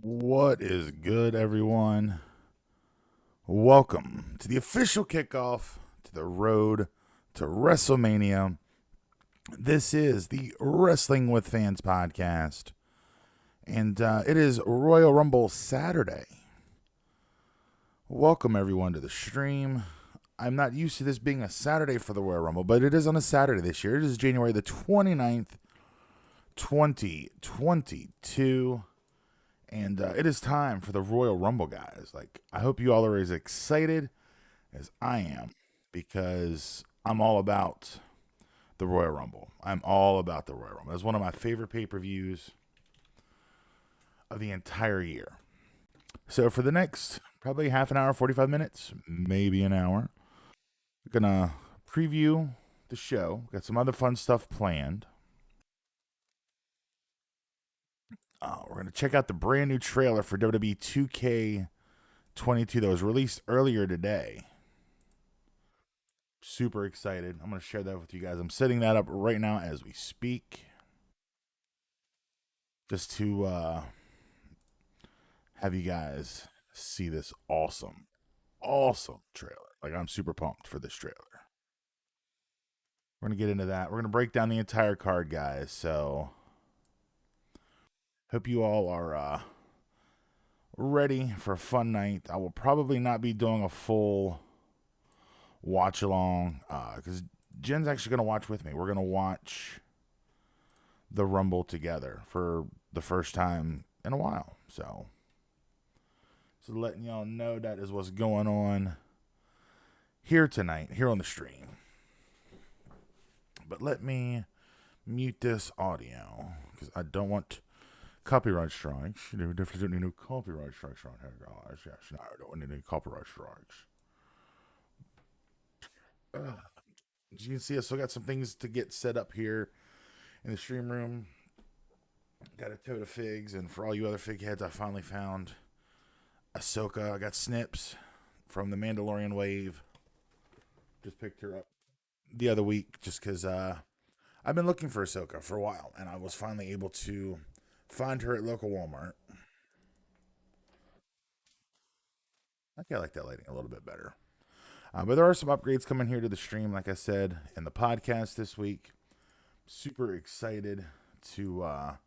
What is good, everyone? Welcome to the official kickoff to the road to WrestleMania. This is the Wrestling with Fans podcast, and it is Royal Rumble Saturday. Welcome, everyone, to the stream. I'm not used to this being a Saturday for the Royal Rumble, but it is on a Saturday this year. It is January the 29th, 2022. And it is time for the Royal Rumble, guys. I hope you all are as excited as I am because I'm all about the Royal Rumble. I'm all about the Royal Rumble. It's one of my favorite pay-per-views of the entire year. So for the next probably half an hour, 45 minutes, maybe an hour, we're going to preview the show. Got some other fun stuff planned. We're going to check out the brand new trailer for WWE 2K22 that was released earlier today. Super excited. I'm going to share that with you guys. I'm setting that up right now as we speak. Just to have you guys see this awesome trailer. I'm super pumped for this trailer. We're going to get into that. We're going to break down the entire card, guys. So hope you all are ready for a fun night. I will probably not be doing a full watch along because Jen's actually going to watch with me. We're going to watch the Rumble together for the first time in a while. So letting y'all know that is what's going on here tonight, here on the stream. But let me mute this audio because I don't want copyright strikes. You definitely don't need no copyright strikes on here, guys. Yes, no, I don't need any copyright strikes. As you can see, I still got some things to get set up here in the stream room. Got a tote of figs, and for all you other fig heads, I finally found Ahsoka. I got Snips from the Mandalorian wave. Just picked her up the other week just because I've been looking for Ahsoka for a while, and I was finally able to find her at local Walmart. I like that lighting a little bit better. But there are some upgrades coming here to the stream, like I said, in the podcast this week. Super excited to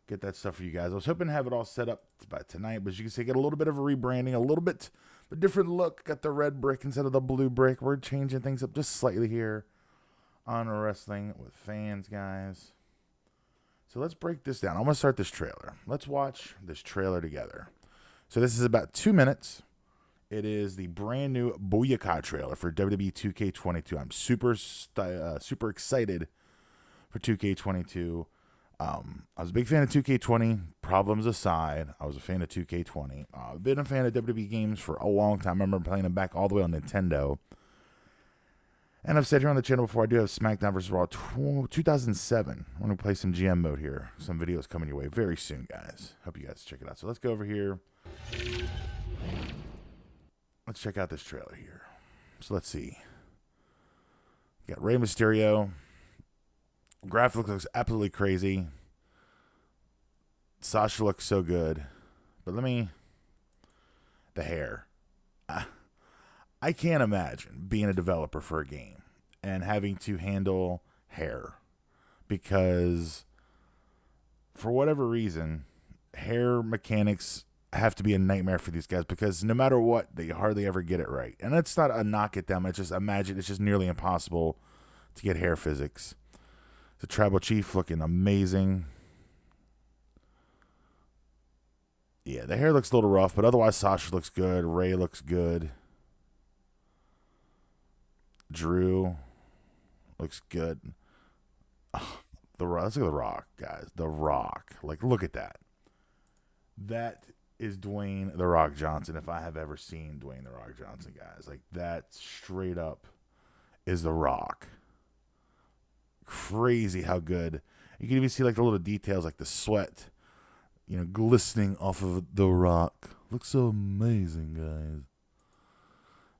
get that stuff for you guys. I was hoping to have it all set up by tonight, but as you can see, get a little bit of a rebranding, a little bit of a different look. Got the red brick instead of the blue brick. We're changing things up just slightly here on Wrestling with Fans, guys. So let's break this down. I'm going to start this trailer. Let's watch this trailer together. So this is about 2 minutes. It is the brand new Booyaka trailer for WWE 2K22. I'm super excited for 2K22. I was a big fan of 2K20. Problems aside, I was a fan of 2K20. I've been a fan of WWE games for a long time. I remember playing them back all the way on Nintendo. And I've said here on the channel before, I do have SmackDown vs. Raw 2007. I'm going to play some GM mode here. Some videos coming your way very soon, guys. Hope you guys check it out. So let's go over here. Let's check out this trailer here. So let's see. We got Rey Mysterio. Graphic looks absolutely crazy. Sasha looks so good. But the hair. I can't imagine being a developer for a game and having to handle hair because for whatever reason, hair mechanics have to be a nightmare for these guys because no matter what, they hardly ever get it right. And that's not a knock at them. It's just nearly impossible to get hair physics. The Tribal Chief looking amazing. Yeah, the hair looks a little rough, but otherwise Sasha looks good. Rey looks good. Drew looks good. Oh, let's look at The Rock, guys. The Rock. Look at that. That is Dwayne The Rock Johnson, if I have ever seen Dwayne The Rock Johnson, guys. That straight up is The Rock. Crazy how good. You can even see the little details, like the sweat, glistening off of The Rock. Looks so amazing, guys.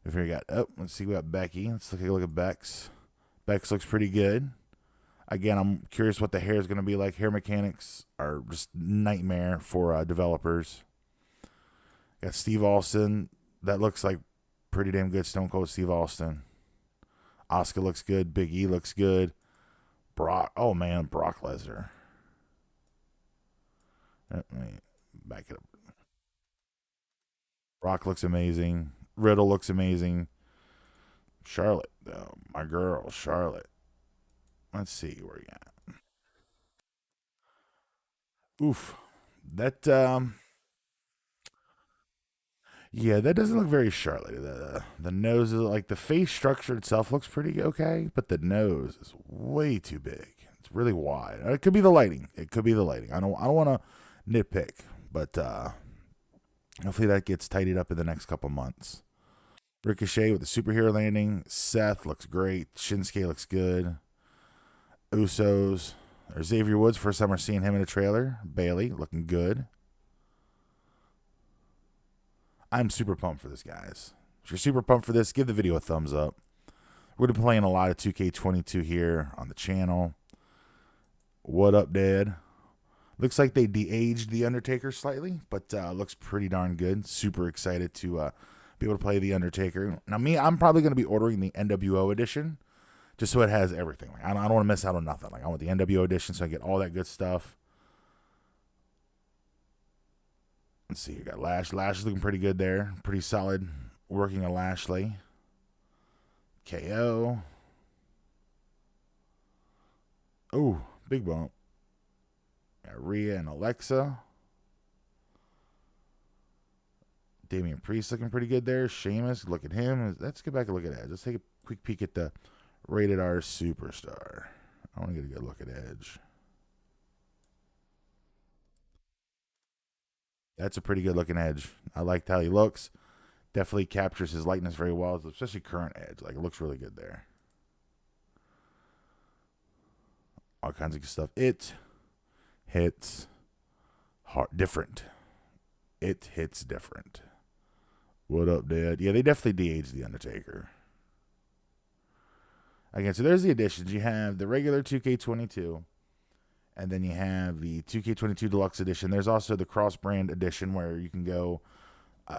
If we got, let's see, we got Becky. Let's take a look at Bex. Bex looks pretty good. Again, I'm curious what the hair is going to be like. Hair mechanics are just nightmare for developers. Got Steve Austin. That looks like pretty damn good. Stone Cold Steve Austin. Oscar looks good. Big E looks good. Brock. Oh man, Brock Lesnar. Let me back it up. Brock looks amazing. Riddle looks amazing. Charlotte, though, my girl, Charlotte. Let's see where you at. Oof, that yeah, that doesn't look very Charlotte. The nose is like the face structure itself looks pretty okay, but the nose is way too big. It's really wide. It could be the lighting. It could be the lighting. I don't want to nitpick, but hopefully that gets tidied up in the next couple months. Ricochet with the superhero landing. Seth looks great. Shinsuke looks good. Usos. Or Xavier Woods. First time we're seeing him in a trailer. Bailey looking good. I'm super pumped for this, guys. If you're super pumped for this, give the video a thumbs up. We're going to be playing a lot of 2K22 here on the channel. What up, Dad? Looks like they de-aged The Undertaker slightly, but looks pretty darn good. Super excited to be able to play The Undertaker. Now, I'm probably going to be ordering the NWO edition just so it has everything. Like, I don't want to miss out on nothing. Like, I want the NWO edition so I get all that good stuff. Let's see. You got Lash. Lash is looking pretty good there. Pretty solid working a Lashley. KO. Oh, big bump. Got Rhea and Alexa. Damian Priest looking pretty good there. Sheamus, look at him. Let's get back and look at Edge. Let's take a quick peek at the Rated R Superstar. I want to get a good look at Edge. That's a pretty good looking Edge. I liked how he looks. Definitely captures his likeness very well, especially current Edge. Like, it looks really good there. All kinds of good stuff. It hits hard, different. It hits different. What up, Dad? Yeah, they definitely de-aged The Undertaker. Again, so there's the additions. You have the regular 2K22, and then you have the 2K22 Deluxe Edition. There's also the cross-brand edition where you can go,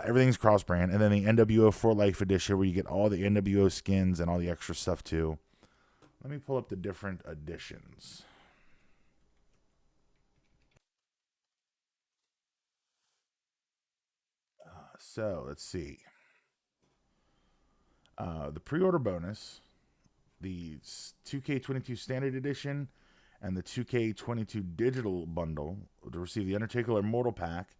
everything's cross-brand, and then the NWO For Life Edition where you get all the NWO skins and all the extra stuff too. Let me pull up the different editions. So let's see. The pre-order bonus, the 2K22 Standard Edition, and the 2K22 Digital Bundle to receive the Undertaker Immortal Pack,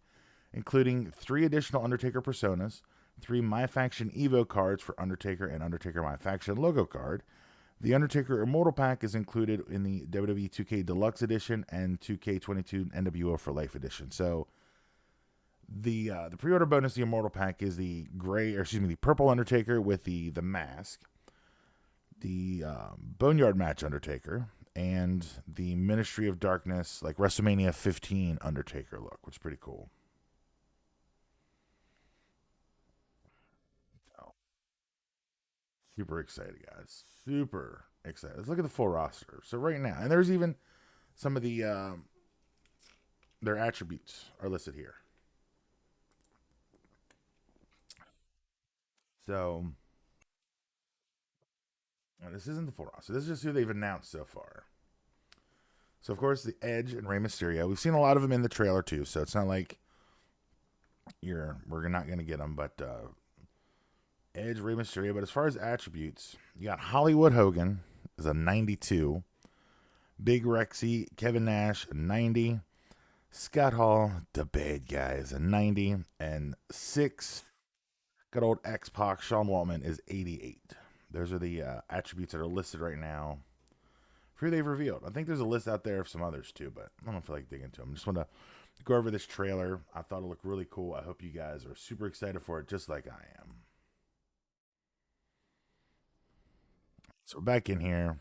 including 3 additional Undertaker personas, 3 My Faction Evo cards for Undertaker and Undertaker My Faction logo card. The Undertaker Immortal Pack is included in the WWE 2K Deluxe Edition and 2K22 NWO for Life Edition. So the pre-order bonus, the Immortal Pack, is the the purple Undertaker with the mask, the Boneyard Match Undertaker, and the Ministry of Darkness, like WrestleMania 15 Undertaker look, which is pretty cool. So, super excited, guys. Super excited. Let's look at the full roster. So right now, and there's even some of the their attributes are listed here. So this isn't the full roster. This is just who they've announced so far. So of course the Edge and Rey Mysterio. We've seen a lot of them in the trailer too, so it's not like we're not gonna get them. But Edge, Rey Mysterio. But as far as attributes, you got Hollywood Hogan is a 92, Big Rexy, Kevin Nash a 90, Scott Hall, the bad guy, is a 90, and 6, good old X Pac, Sean Waltman is 88. Those are the attributes that are listed right now for who they've revealed. I think there's a list out there of some others too, but I don't feel like digging into them. I just want to go over this trailer. I thought it looked really cool. I hope you guys are super excited for it, just like I am. So we're back in here.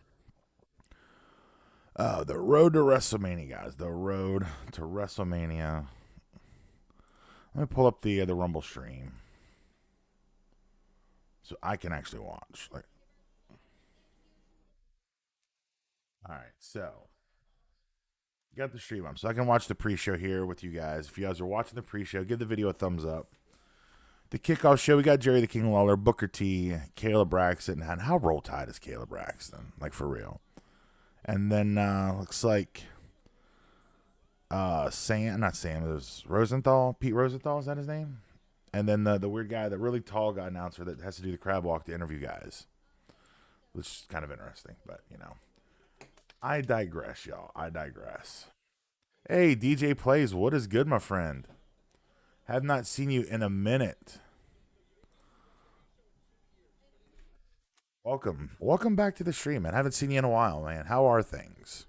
The road to WrestleMania, guys. The road to WrestleMania. Let me pull up the Rumble stream so I can actually watch. Like, all right, so got the stream up, so I can watch the pre-show here with you guys. If you guys are watching the pre-show, give the video a thumbs up. The kickoff show, we got Jerry the King Lawler, Booker T, Caleb Braxton. And how roll tide is Caleb Braxton? Like, for real. And then looks like not Sam, it was Rosenthal. Pete Rosenthal, is that his name? And then the weird guy, the really tall guy announcer that has to do the crab walk to interview guys. Which is kind of interesting, but, I digress, y'all. I digress. Hey, DJ Plays, what is good, my friend? Have not seen you in a minute. Welcome. Welcome back to the stream, man. Haven't seen you in a while, man. How are things?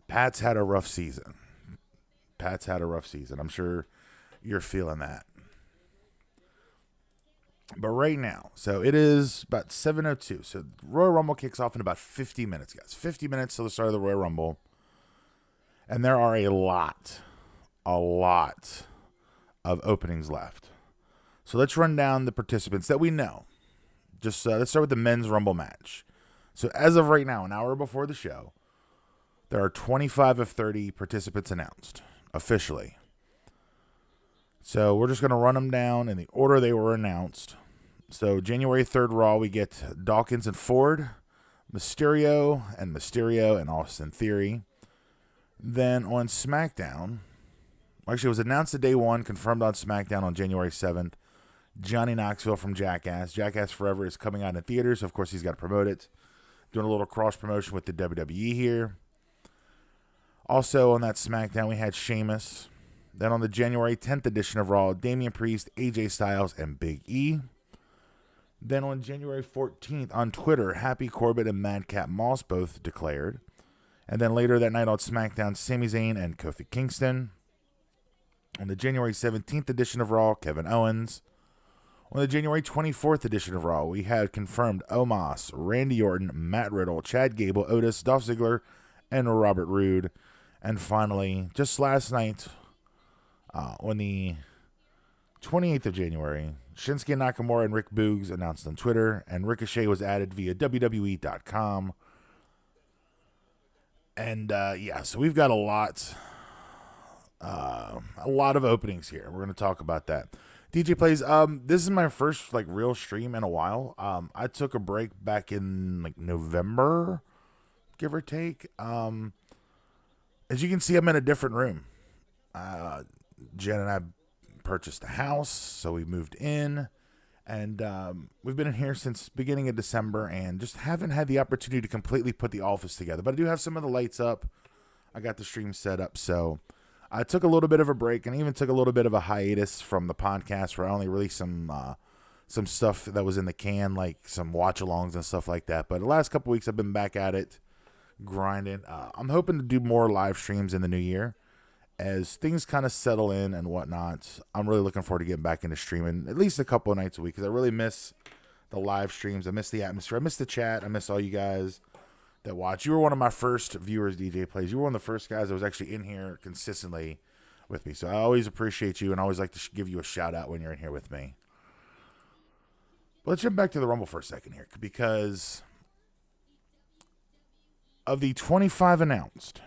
Pat's had a rough season. I'm sure you're feeling that. But right now, so it is about 7:02. So Royal Rumble kicks off in about 50 minutes, guys. 50 minutes till the start of the Royal Rumble. And there are a lot of openings left. So let's run down the participants that we know. Just let's start with the men's Rumble match. So as of right now, an hour before the show, there are 25 of 30 participants announced officially. So we're just going to run them down in the order they were announced. So January 3rd Raw, we get Dawkins and Ford, Mysterio and Austin Theory. Then on SmackDown, actually it was announced the day one, confirmed on SmackDown on January 7th, Johnny Knoxville from Jackass. Jackass Forever is coming out in theaters. So of course, he's got to promote it. Doing a little cross promotion with the WWE here. Also on that SmackDown, we had Sheamus. Then on the January 10th edition of Raw, Damian Priest, AJ Styles, and Big E. Then on January 14th on Twitter, Happy Corbin and Madcap Moss both declared. And then later that night on SmackDown, Sami Zayn and Kofi Kingston. On the January 17th edition of Raw, Kevin Owens. On the January 24th edition of Raw, we had confirmed Omos, Randy Orton, Matt Riddle, Chad Gable, Otis, Dolph Ziggler, and Robert Roode. And finally, just last night, on the 28th of January, Shinsuke Nakamura and Rick Boogs announced on Twitter, and Ricochet was added via WWE.com. And so we've got a lot of openings here. We're going to talk about that. DJ Plays, this is my first real stream in a while. I took a break back in November, give or take. As you can see, I'm in a different room. Jen and I purchased a house, so we moved in, and we've been in here since beginning of December, and just haven't had the opportunity to completely put the office together. But I do have some of the lights up. I got the stream set up, so I took a little bit of a break, and even took a little bit of a hiatus from the podcast, where I only released some stuff that was in the can, like some watch-alongs and stuff like that. But the last couple weeks, I've been back at it, grinding. I'm hoping to do more live streams in the new year as things kind of settle in and whatnot. I'm really looking forward to getting back into streaming at least a couple of nights a week, because I really miss the live streams. I miss the atmosphere. I miss the chat. I miss all you guys that watch. You were one of my first viewers, DJ Plays. You were one of the first guys that was actually in here consistently with me. So I always appreciate you, and I always like to give you a shout out when you're in here with me. But let's jump back to the Rumble for a second here, because of the 25 announced,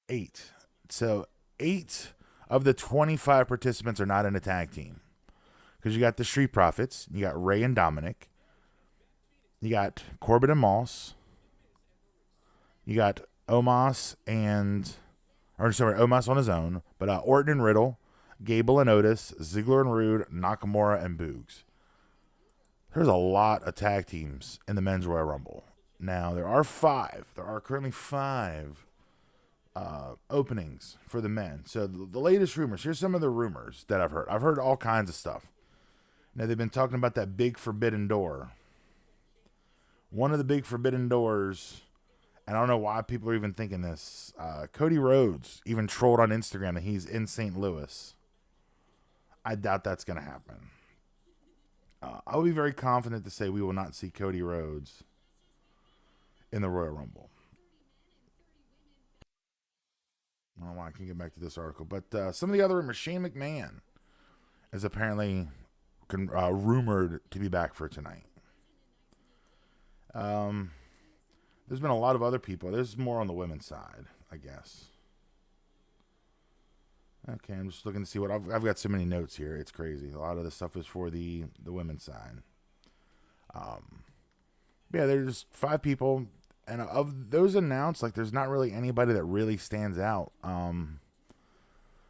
8. So 8 of the 25 participants are not in a tag team. Because you got the Street Profits, you got Ray and Dominic, you got Corbin and Moss, you got Omos on his own, but Orton and Riddle, Gable and Otis, Ziggler and Rude, Nakamura and Boogs. There's a lot of tag teams in the Men's Royal Rumble. Now, there are currently 5 openings for the men. So the latest rumors, here's some of the rumors that I've heard. I've heard all kinds of stuff. Now, they've been talking about that big forbidden door. One of the big forbidden doors, and I don't know why people are even thinking this, Cody Rhodes even trolled on Instagram that he's in St. Louis. I doubt that's going to happen. I will be very confident to say we will not see Cody Rhodes in the Royal Rumble. I don't know why I can get back to this article, but some of the other rumors, Shane McMahon is apparently rumored to be back for tonight. There's been a lot of other people. There's more on the women's side, I guess. Okay, I'm just looking to see what I've got. So many notes here. It's crazy. A lot of the stuff is for the women's side. Um, yeah, there's 5 people, and of those announced, like there's not really anybody that really stands out.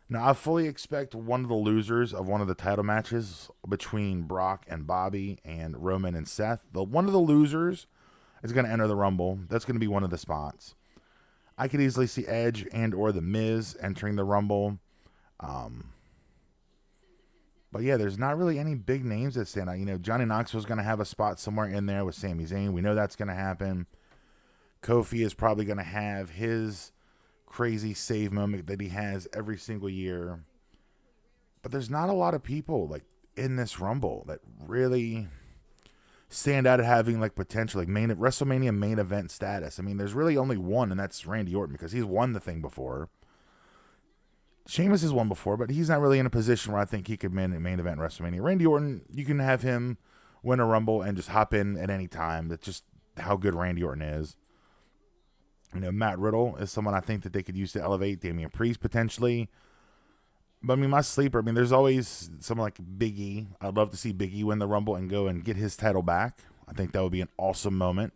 Now I fully expect one of the losers of one of the title matches between Brock and Bobby and Roman and Seth. One of the losers is going to enter the Rumble. That's going to be one of the spots. I could easily see Edge and or The Miz entering the Rumble. But yeah, there's not really any big names that stand out. You know, Johnny Knoxville's going to have a spot somewhere in there with Sami Zayn. We know that's going to happen. Kofi is probably going to have his crazy save moment that he has every single year. But there's not a lot of people like in this Rumble that really stand out at having like potential like WrestleMania main event status. I mean, there's really only one, and that's Randy Orton because he's won the thing before. Sheamus has won before, but he's not really in a position where I think he could main event WrestleMania. Randy Orton, you can have him win a Rumble and just hop in at any time. That's just how good Randy Orton is. You know, Matt Riddle is someone I think that they could use to elevate. Damian Priest potentially. But I mean, my sleeper, I mean, there's always someone like Big E. I'd love to see Big E win the Rumble and go and get his title back. I think that would be an awesome moment.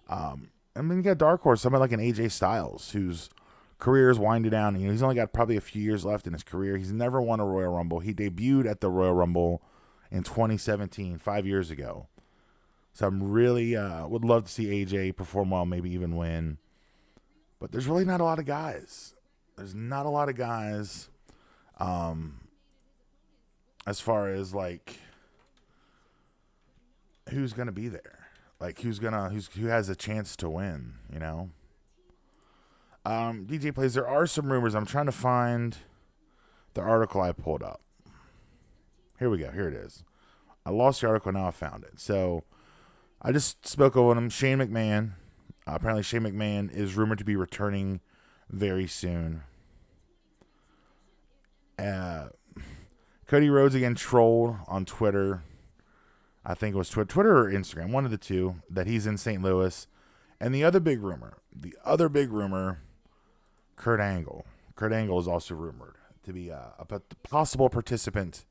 I mean, you got Dark Horse, someone like an AJ Styles, whose career is winding down. You know, he's only got probably a few years left in his career. He's never won a Royal Rumble. He debuted at the Royal Rumble in 2017, 5 years ago. So I'm really would love to see AJ perform well, maybe even win. But there's really not a lot of guys. There's not a lot of guys as far as like who's gonna be there, like who has a chance to win, you know. DJ plays. There are some rumors. I'm trying to find the article I pulled up. Here we go. Here it is. I lost the article. Now I found it. So I just spoke over him. Shane McMahon. Apparently Shane McMahon is rumored to be returning very soon. Cody Rhodes again trolled on Twitter. I think it was Twitter or Instagram, one of the two, that he's in St. Louis. And the other big rumor, Kurt Angle. Kurt Angle is also rumored to be a possible participant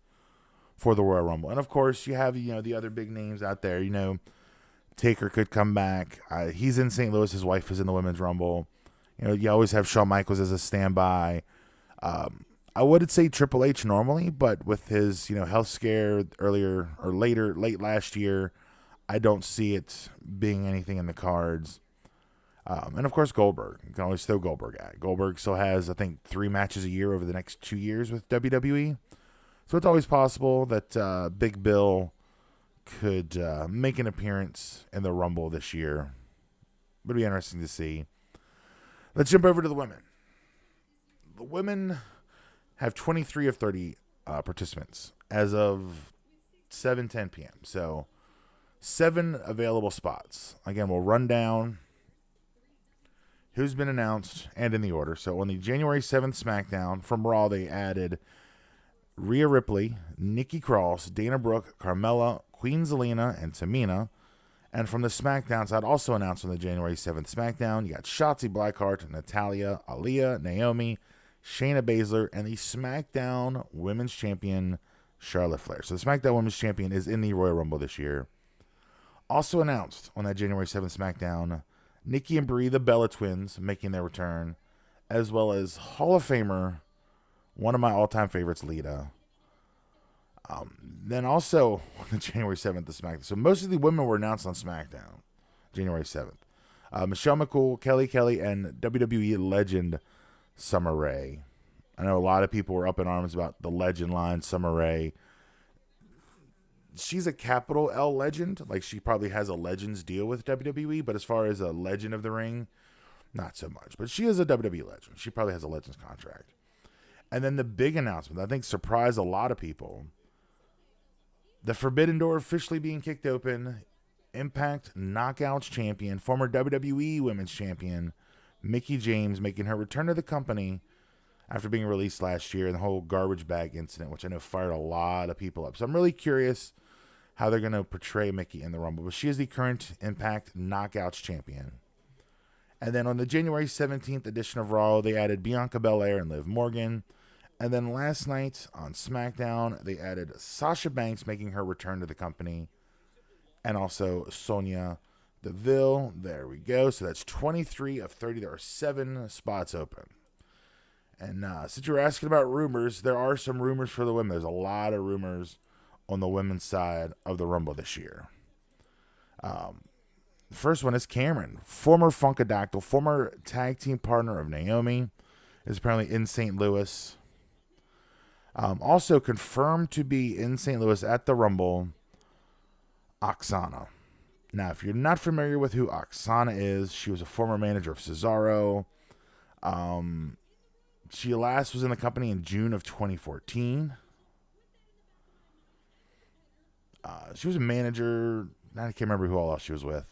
for the Royal Rumble. And of course, you have, you know, the other big names out there. You know, Taker could come back. He's in St. Louis. His wife is in the Women's Rumble. You know, you always have Shawn Michaels as a standby. I would say Triple H normally, but with his, you know, health scare late last year, I don't see it being anything in the cards. And of course, Goldberg. You can always throw Goldberg at. Goldberg still has, I think, 3 matches a year over the next 2 years with WWE. So it's always possible that Big Bill could make an appearance in the Rumble this year. It'll be interesting to see. Let's jump over to the women. The women have 23 of 30 participants as of 7:10 p.m. So 7 available spots. Again, we'll run down who's been announced and in the order. So on the January 7th SmackDown from Raw, they added Rhea Ripley, Nikki Cross, Dana Brooke, Carmella, Queen Zelina, and Tamina. And from the SmackDown side, also announced on the January 7th SmackDown, you got Shotzi Blackheart, Natalya, Aaliyah, Naomi, Shayna Baszler, and the SmackDown Women's Champion, Charlotte Flair. So the SmackDown Women's Champion is in the Royal Rumble this year. Also announced on that January 7th SmackDown, Nikki and Brie, the Bella Twins, making their return, as well as Hall of Famer, one of my all-time favorites, Lita. Then also on the January 7th, the SmackDown. So most of the women were announced on SmackDown, January 7th. Michelle McCool, Kelly Kelly, and WWE legend Summer Rae. I know a lot of people were up in arms about the legend line, Summer Rae. She's a capital L legend. Like, she probably has a Legends deal with WWE, but as far as a legend of the ring, not so much. But she is a WWE legend. She probably has a Legends contract. And then the big announcement, I think surprised a lot of people. The Forbidden Door officially being kicked open. Impact Knockouts champion, former WWE Women's Champion, Mickie James, making her return to the company after being released last year in the whole garbage bag incident, which I know fired a lot of people up. So I'm really curious how they're going to portray Mickie in the Rumble. But she is the current Impact Knockouts champion. And then on the January 17th edition of Raw, they added Bianca Belair and Liv Morgan. And then last night on SmackDown, they added Sasha Banks, making her return to the company. And also Sonya Deville. There we go. So that's 23 of 30. There are 7 spots open. And since you were asking about rumors, there are some rumors for the women. There's a lot of rumors on the women's side of the Rumble this year. The first one is Cameron, former Funkadactyl, former tag team partner of Naomi, is apparently in St. Louis. Also confirmed to be in St. Louis at the Rumble, Oksana. Now, if you're not familiar with who Oksana is, she was a former manager of Cesaro. She last was in the company in June of 2014. She was a manager. I can't remember who all else she was with.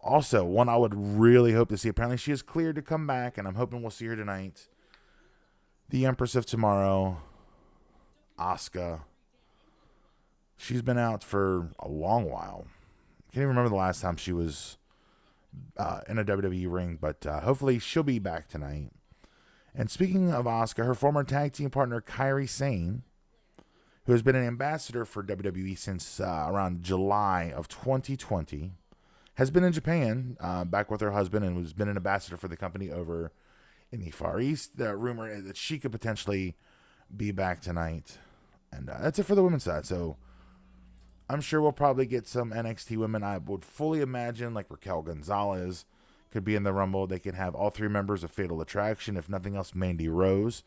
Also, one I would really hope to see. Apparently, she is cleared to come back, and I'm hoping we'll see her tonight. The Empress of Tomorrow, Asuka. She's been out for a long while. Can't even remember the last time she was in a WWE ring, but hopefully she'll be back tonight. And speaking of Asuka, her former tag team partner, Kairi Sane, who has been an ambassador for WWE since around July of 2020, has been in Japan, back with her husband, and has been an ambassador for the company over in the Far East. The rumor is that she could potentially be back tonight. And that's it for the women's side. So I'm sure we'll probably get some NXT women. I would fully imagine like Raquel Gonzalez could be in the Rumble. They can have all 3 members of Fatal Attraction. If nothing else, Mandy Rose,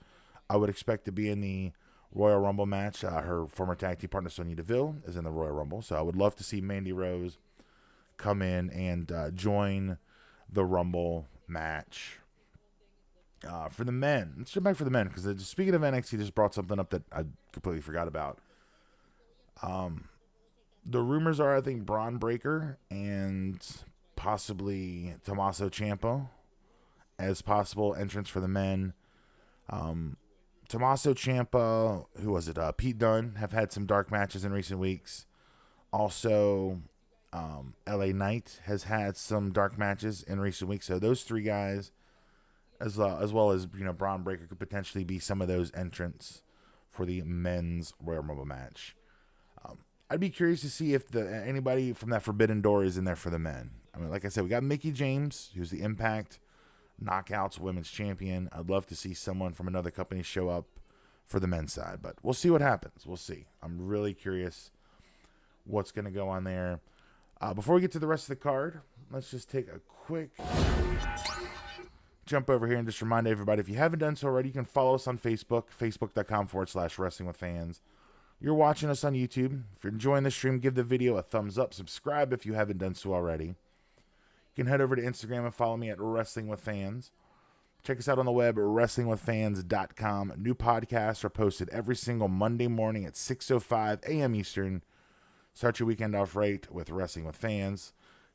I would expect to be in the Royal Rumble match. Her former tag team partner, Sonya Deville, is in the Royal Rumble. So I would love to see Mandy Rose come in and join the Rumble match. For the men, let's jump back for the men, because speaking of NXT, just brought something up that I completely forgot about. The rumors are, I think, Braun Breaker and possibly Tommaso Ciampa as possible entrants for the men. Tommaso Ciampa, who was it? Pete Dunne, have had some dark matches in recent weeks. Also, LA Knight has had some dark matches in recent weeks. So those 3 guys, as well as Braun Breaker, could potentially be some of those entrants for the men's Royal Rumble match. I'd be curious to see if anybody from that Forbidden Door is in there for the men. I mean, like I said, we got Mickie James, who's the Impact Knockouts Women's Champion. I'd love to see someone from another company show up for the men's side, but we'll see what happens. We'll see. I'm really curious what's going to go on there. Before we get to the rest of the card, let's just take a quick jump over here and just remind everybody, if you haven't done so already, you can follow us on Facebook, facebook.com/wrestlingwithfans. You're watching us on YouTube. If you're enjoying the stream, give the video a thumbs up. Subscribe if you haven't done so already. You can head over to Instagram and follow me at Wrestling with Fans. Check us out on the web at wrestlingwithfans.com. New podcasts are posted every single Monday morning at 6:05 a.m. Eastern. Start your weekend off right with Wrestling with Fans.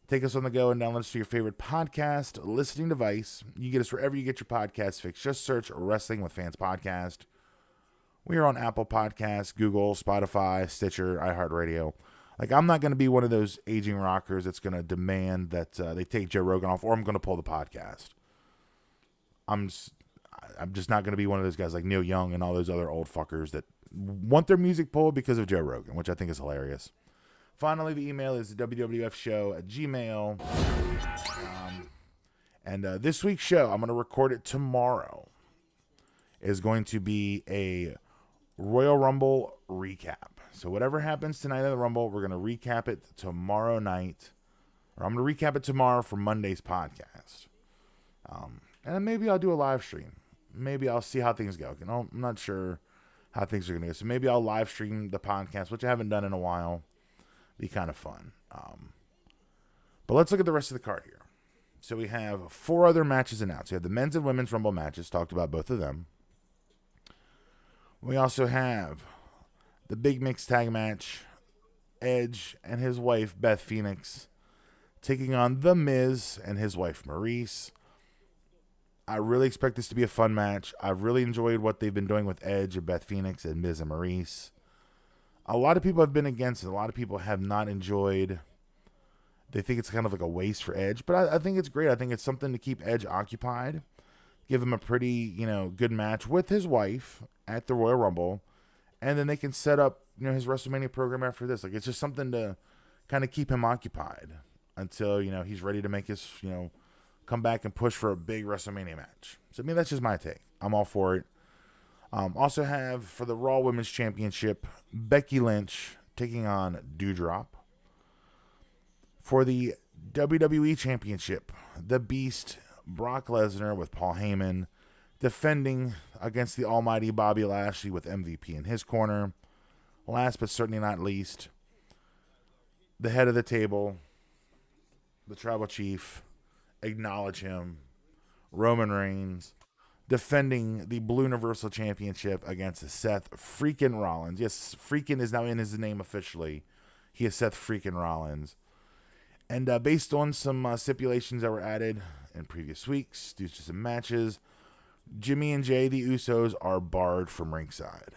Take us on the go and download us to your favorite podcast listening device. You get us wherever you get your podcasts fixed. Just search Wrestling with Fans Podcast. We are on Apple Podcasts, Google, Spotify, Stitcher, iHeartRadio. Like, I'm not going to be one of those aging rockers that's going to demand that they take Joe Rogan off, or I'm going to pull the podcast. I'm just not going to be one of those guys like Neil Young and all those other old fuckers that want their music pulled because of Joe Rogan, which I think is hilarious. Finally, the email is wwfshow@gmail.com. And this week's show, I'm going to record it tomorrow, is going to be a Royal Rumble recap. So whatever happens tonight in the Rumble, we're going to recap it tomorrow night. Or I'm going to recap it tomorrow for Monday's podcast. And then maybe I'll do a live stream. Maybe I'll see how things go. I'm not sure how things are going to go. So maybe I'll live stream the podcast, which I haven't done in a while. Be kind of fun. But let's look at the rest of the card here. So we have 4 other matches announced. We have the men's and women's Rumble matches. Talked about both of them. We also have the big mixed tag match. Edge and his wife, Beth Phoenix, taking on The Miz and his wife, Maurice. I really expect this to be a fun match. I've really enjoyed what they've been doing with Edge and Beth Phoenix and Miz and Maurice. A lot of people have been against it. A lot of people have not enjoyed they think it's kind of like a waste for Edge, but I think it's great. I think it's something to keep Edge occupied, give him a pretty, good match with his wife at the Royal Rumble, and then they can set up, his WrestleMania program after this. Like, it's just something to kind of keep him occupied until, he's ready to make his, come back and push for a big WrestleMania match. So, that's just my take. I'm all for it. Also have, for the Raw Women's Championship, Becky Lynch taking on Doudrop. For the WWE Championship, the Beast, Brock Lesnar with Paul Heyman, defending against the almighty Bobby Lashley with MVP in his corner. Last but certainly not least, the head of the table, the Tribal Chief, acknowledge him, Roman Reigns, defending the Blue Universal Championship against Seth freaking Rollins. Yes, freaking is now in his name officially. He is Seth freaking Rollins. And based on some stipulations that were added in previous weeks, due to some matches, Jimmy and Jay, the Usos, are barred from ringside.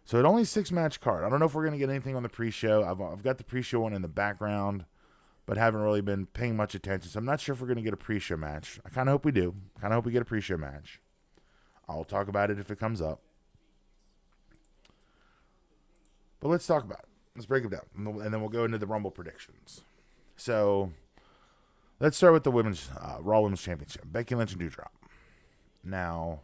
So it only 6-match card. I don't know if we're going to get anything on the pre-show. I've got the pre-show one in the background, but haven't really been paying much attention. So I'm not sure if we're going to get a pre-show match. I kind of hope we do. Kind of hope we get a pre-show match. I'll talk about it if it comes up. But let's talk about it. Let's break it down, and then we'll go into the Rumble predictions. So let's start with the Raw Women's Championship. Becky Lynch and Doudrop. Now,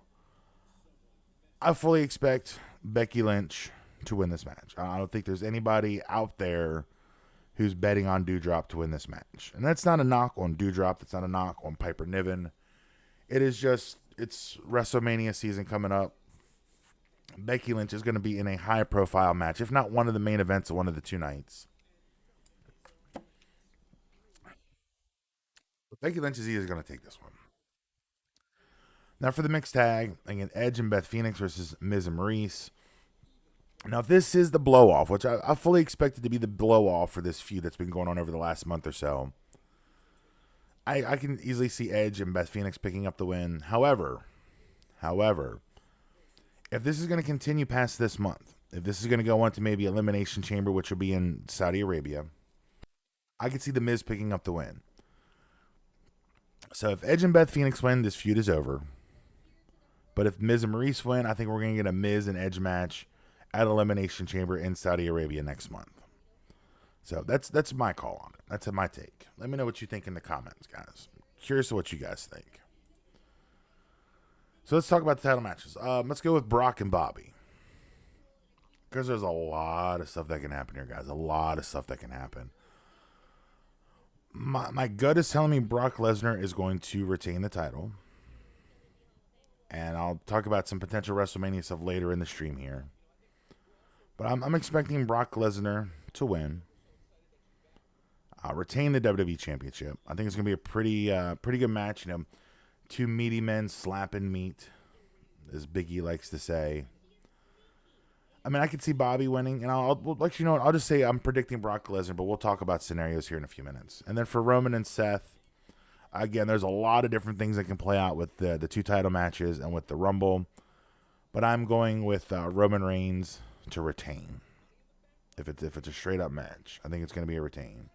I fully expect Becky Lynch to win this match. I don't think there's anybody out there who's betting on Doudrop to win this match. And that's not a knock on Doudrop. That's not a knock on Piper Niven. It is just, it's WrestleMania season coming up. Becky Lynch is going to be in a high-profile match, if not one of the main events of one of the 2 nights. But Becky Lynch is either going to take this one. Now for the mixed tag, again, Edge and Beth Phoenix versus Miz and Maurice. Now if this is the blow-off, which I fully expect it to be the blow-off for this feud that's been going on over the last month or so, I can easily see Edge and Beth Phoenix picking up the win. However, if this is going to continue past this month, if this is going to go on to maybe Elimination Chamber, which will be in Saudi Arabia, I could see The Miz picking up the win. So if Edge and Beth Phoenix win, this feud is over. But if Miz and Maurice win, I think we're going to get a Miz and Edge match at Elimination Chamber in Saudi Arabia next month. So that's my call on it. That's my take. Let me know what you think in the comments, guys. Curious to what you guys think. So let's talk about the title matches. Let's go with Brock and Bobby. Because there's a lot of stuff that can happen here, guys. A lot of stuff that can happen. My gut is telling me Brock Lesnar is going to retain the title. And I'll talk about some potential WrestleMania stuff later in the stream here. But I'm expecting Brock Lesnar to win. Retain the WWE Championship. I think it's going to be a pretty good match. 2 meaty men slapping meat, as Biggie likes to say. I could see Bobby winning, and I'll just say I'm predicting Brock Lesnar, but we'll talk about scenarios here in a few minutes. And then for Roman and Seth, again, there's a lot of different things that can play out with the 2 title matches and with the Rumble, but I'm going with Roman Reigns to retain. If it's a straight up match, I think it's going to be a retain.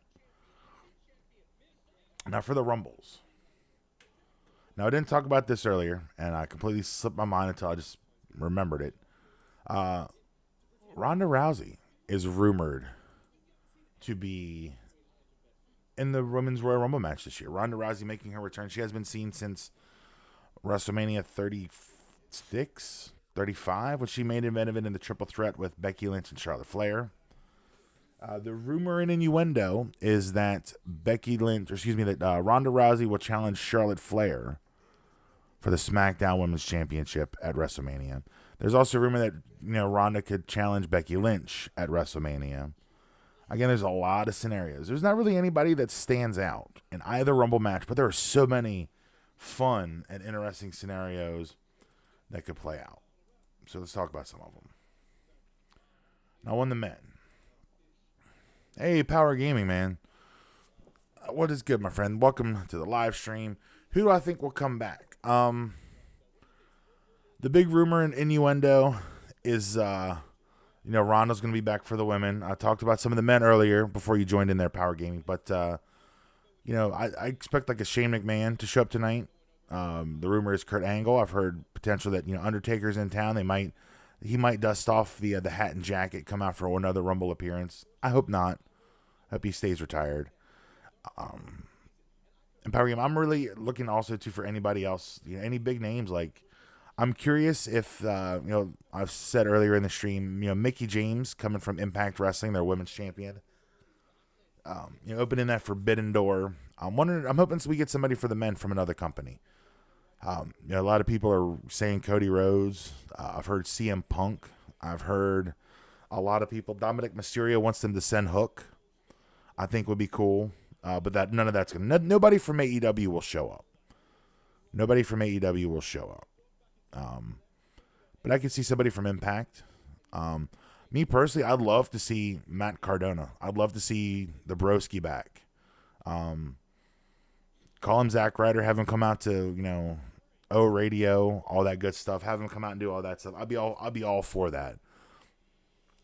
Now for the Rumbles. Now, I didn't talk about this earlier, and I completely slipped my mind until I just remembered it. Ronda Rousey is rumored to be in the Women's Royal Rumble match this year. Ronda Rousey making her return. She has been seen since WrestleMania 36, 35, when she made an event in the Triple Threat with Becky Lynch and Charlotte Flair. The rumor and innuendo is that Ronda Rousey will challenge Charlotte Flair for the SmackDown Women's Championship at WrestleMania. There's also a rumor that Ronda could challenge Becky Lynch at WrestleMania. Again, there's a lot of scenarios. There's not really anybody that stands out in either Rumble match, but there are so many fun and interesting scenarios that could play out. So let's talk about some of them. Now, on the men. Hey, Power Gaming, man. What is good, my friend? Welcome to the live stream. Who do I think will come back? The big rumor and innuendo is Ronda's going to be back for the women. I talked about some of the men earlier before you joined in there, Power Gaming. But, I expect like a Shane McMahon to show up tonight. The rumor is Kurt Angle. I've heard potential that, Undertaker's in town. He might dust off the hat and jacket, come out for another Rumble appearance. I hope not. I hope he stays retired. And Power Game, I'm really looking also too for anybody else, any big names. Like, I'm curious if I've said earlier in the stream, Mickey James coming from Impact Wrestling, their women's champion, opening that forbidden door. I'm hoping we get somebody for the men from another company. A lot of people are saying Cody Rhodes. I've heard CM Punk. I've heard a lot of people. Dominic Mysterio wants them to send Hook. I think would be cool. But none of that's gonna. Nobody from AEW will show up. Nobody from AEW will show up. But I could see somebody from Impact. Me personally, I'd love to see Matt Cardona. I'd love to see the Broski back. Call him Zack Ryder. Have him come out to O Radio, all that good stuff. Have him come out and do all that stuff. I'll be all for that.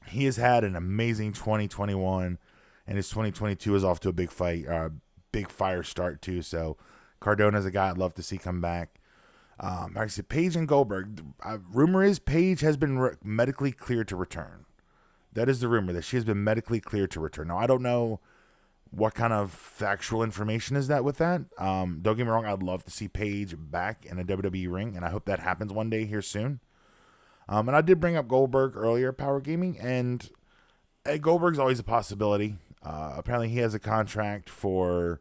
He has had an amazing 2021, and his 2022 is off to a big fire start too. So Cardona's a guy I'd love to see come back. Like I said, Paige and Goldberg. Rumor is Paige has been medically cleared to return. That is the rumor, that she has been medically cleared to return. Now, I don't know what kind of factual information is that with that. Don't get me wrong, I'd love to see Paige back in a WWE ring, and I hope that happens one day here soon. And I did bring up Goldberg earlier, Power Gaming, and Goldberg's always a possibility. Apparently, he has a contract for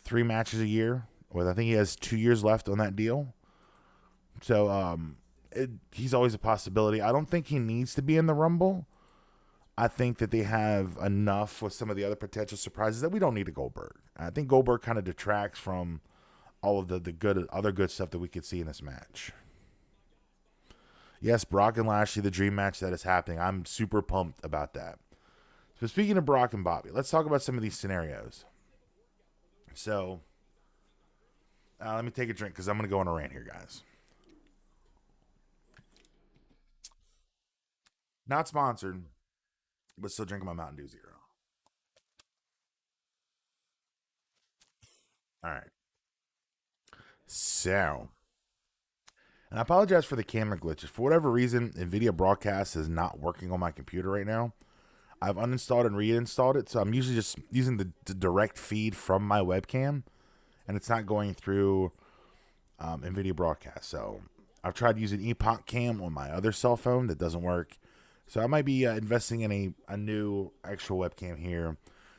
3 matches a year. I think he has 2 years left on that deal. So he's always a possibility. I don't think he needs to be in the Rumble. I think that they have enough with some of the other potential surprises that we don't need a Goldberg. I think Goldberg kind of detracts from all of the other good stuff that we could see in this match. Yes, Brock and Lashley, the dream match that is happening. I'm super pumped about that. So speaking of Brock and Bobby, let's talk about some of these scenarios. So let me take a drink because I'm going to go on a rant here, guys. Not sponsored, but still drinking my Mountain Dew Zero. All right. So, and I apologize for the camera glitches. For whatever reason, NVIDIA Broadcast is not working on my computer right now. I've uninstalled and reinstalled it, so I'm usually just using the direct feed from my webcam, and it's not going through NVIDIA Broadcast. So I've tried using Epoch Cam on my other cell phone. That doesn't work. So I might be investing in a new actual webcam here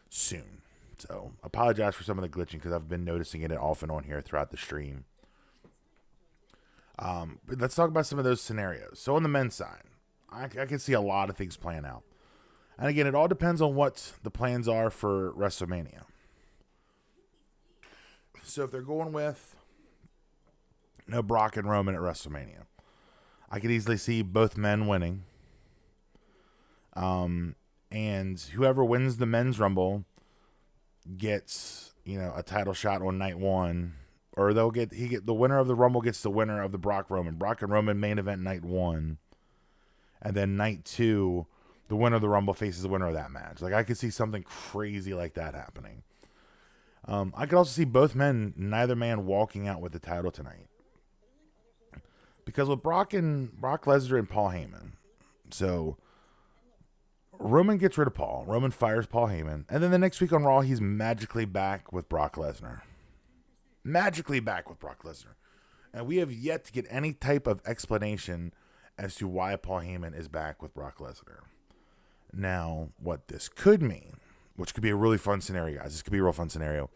soon. So apologize for some of the glitching because I've been noticing it off and on here throughout the stream. But let's talk about some of those scenarios. So on the men's side, I can see a lot of things playing out. And again, it all depends on what the plans are for WrestleMania. So if they're going with Brock and Roman at WrestleMania, I could easily see both men winning. And whoever wins the men's Rumble gets, a title shot on night 1, or the winner of the Rumble gets the winner of the Brock and Roman main event night 1, and then night 2, the winner of the Rumble faces the winner of that match. Like, I could see something crazy like that happening. I could also see both men, neither man walking out with the title tonight, because with Brock Lesnar and Paul Heyman, so Roman gets rid of Paul. Roman fires Paul Heyman. And then the next week on Raw, he's magically back with Brock Lesnar. Magically back with Brock Lesnar. And we have yet to get any type of explanation as to why Paul Heyman is back with Brock Lesnar. Now, what this could mean, which could be a really fun scenario, guys. This could be a real fun scenario.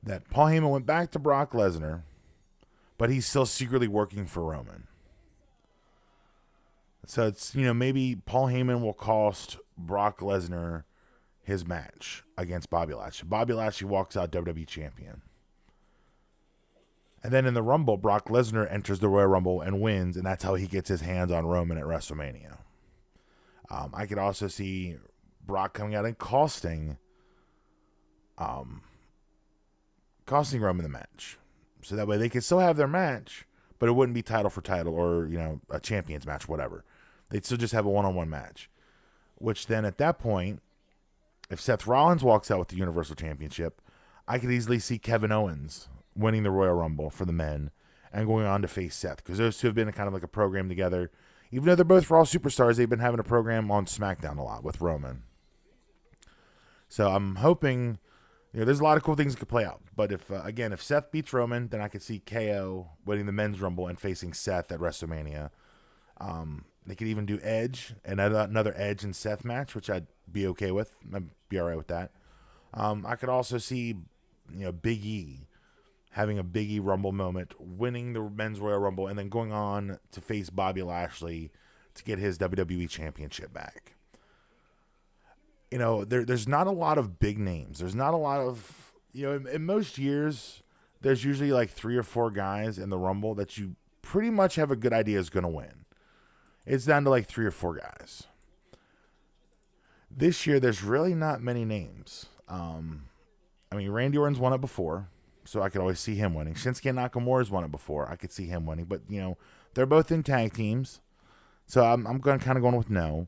That Paul Heyman went back to Brock Lesnar, but he's still secretly working for Roman. So it's, maybe Paul Heyman will cost Brock Lesnar his match against Bobby Lashley. Bobby Lashley walks out WWE champion. And then in the Rumble, Brock Lesnar enters the Royal Rumble and wins, and that's how he gets his hands on Roman at WrestleMania. I could also see Brock coming out and costing Roman the match. So that way they could still have their match, but it wouldn't be title for title or, a champions match, whatever. They'd still just have a one-on-one match. which then at that point, if Seth Rollins walks out with the Universal Championship, I could easily see Kevin Owens winning the Royal Rumble for the men and going on to face Seth, because those two have been kind of like a program together. Even though they're both Raw superstars, they've been having a program on SmackDown a lot with Roman. So I'm hoping, there's a lot of cool things that could play out. But if Seth beats Roman, then I could see KO winning the men's Rumble and facing Seth at WrestleMania. They could even do Edge, and another Edge and Seth match, which I'd be okay with. I'd be all right with that. I could also see, Big E having a Big E Rumble moment, winning the men's Royal Rumble, and then going on to face Bobby Lashley to get his WWE Championship back. There's not a lot of big names. There's not a lot of, in most years, there's usually like 3 or 4 guys in the Rumble that you pretty much have a good idea is going to win. It's down to like 3 or 4 guys. This year, there's really not many names. Randy Orton's won it before, so I could always see him winning. Shinsuke Nakamura's won it before. I could see him winning. But, they're both in tag teams, so I'm kind of going with no.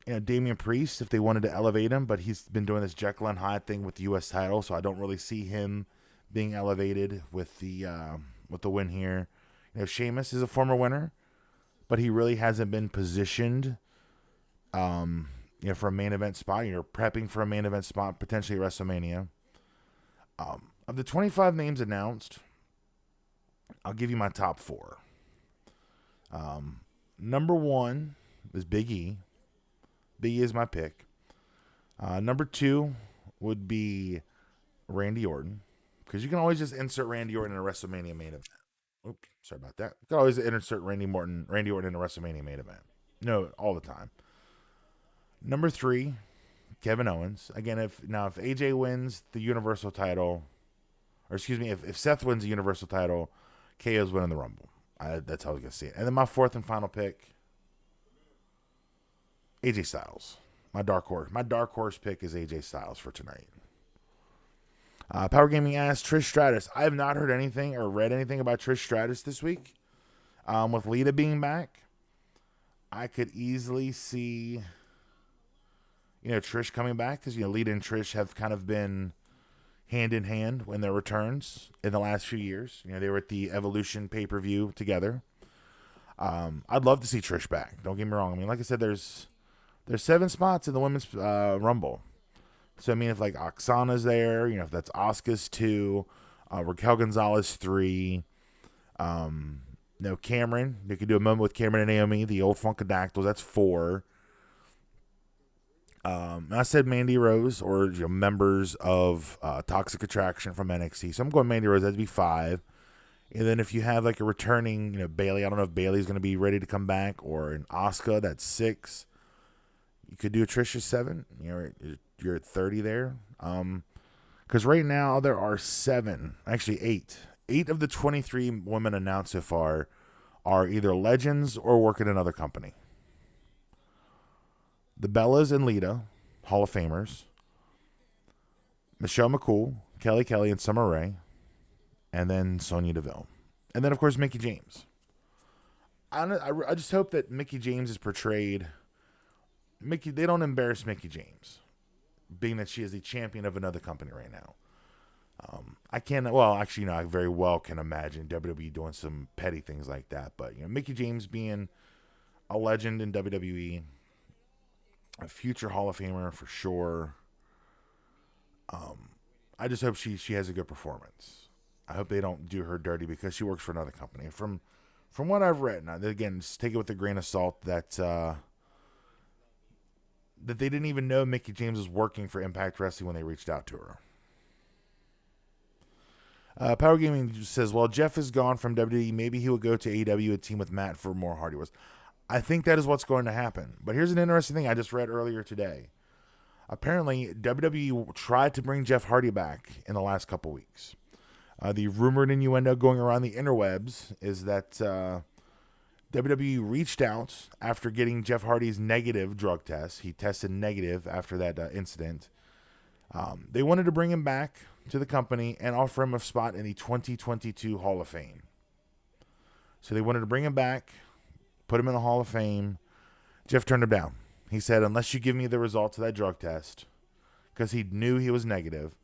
Damian Priest, if they wanted to elevate him, but he's been doing this Jekyll and Hyde thing with the U.S. title, so I don't really see him being elevated with the win here. Sheamus is a former winner, but he really hasn't been positioned, for a main event spot. You're prepping for a main event spot, potentially at WrestleMania. Of the 25 names announced, I'll give you my top 4. Number 1 is Big E. Big E is my pick. Number 2 would be Randy Orton, because you can always just insert Randy Orton in a WrestleMania main event. Oops, sorry about that. You can always insert Randy Orton in a WrestleMania main event. No, all the time. Number 3, Kevin Owens. Again, if AJ wins the Universal title, or excuse me, if Seth wins the Universal title, KO's winning the Rumble. That's how I was going to see it. And then my 4th and final pick, AJ Styles. My dark horse pick is AJ Styles for tonight. Power Gaming asks, Trish Stratus. I have not heard anything or read anything about Trish Stratus this week. With Lita being back, I could easily see, Trish coming back, because, Lita and Trish have kind of been hand in hand when their returns in the last few years. They were at the Evolution pay-per-view together. I'd love to see Trish back. Don't get me wrong. Like I said, there's 7 spots in the women's Rumble. So, if like Oksana's there, if that's Asuka's 2, Raquel Gonzalez 3, Cameron. They could do a moment with Cameron and Naomi, the old Funkadactyls. That's 4. I said Mandy Rose, or members of Toxic Attraction from NXT. So I'm going Mandy Rose. That'd be 5. And then if you have like a returning, Bayley. I don't know if Bayley's going to be ready to come back, or an Asuka. That's 6. You could do a Trish 7. You're at 30 there. Because right now there are 7, actually 8. 8 of the 23 women announced so far are either legends or work at another company. The Bellas and Lita, Hall of Famers. Michelle McCool, Kelly Kelly, and Summer Rae. And then Sonya Deville. And then, of course, Mickie James. I just hope that Mickie James is portrayed... they don't embarrass Mickie James, being that she is the champion of another company right now. I very well can imagine WWE doing some petty things like that. But, Mickie James being a legend in WWE, a future Hall of Famer for sure. I just hope she has a good performance. I hope they don't do her dirty, because she works for another company. From what I've read, now, again, just take it with a grain of salt, that they didn't even know Mickie James was working for Impact Wrestling when they reached out to her. Power Gaming says, well, Jeff is gone from WWE. Maybe he will go to AEW and team with Matt for more Hardy Wars. I think that is what's going to happen. But here's an interesting thing I just read earlier today. Apparently, WWE tried to bring Jeff Hardy back in the last couple weeks. The rumored innuendo going around the interwebs is that WWE reached out after getting Jeff Hardy's negative drug test. He tested negative after that incident. They wanted to bring him back to the company and offer him a spot in the 2022 Hall of Fame. So they wanted to bring him back, put him in the Hall of Fame. Jeff turned him down. He said, unless you give me the results of that drug test, because he knew he was negative,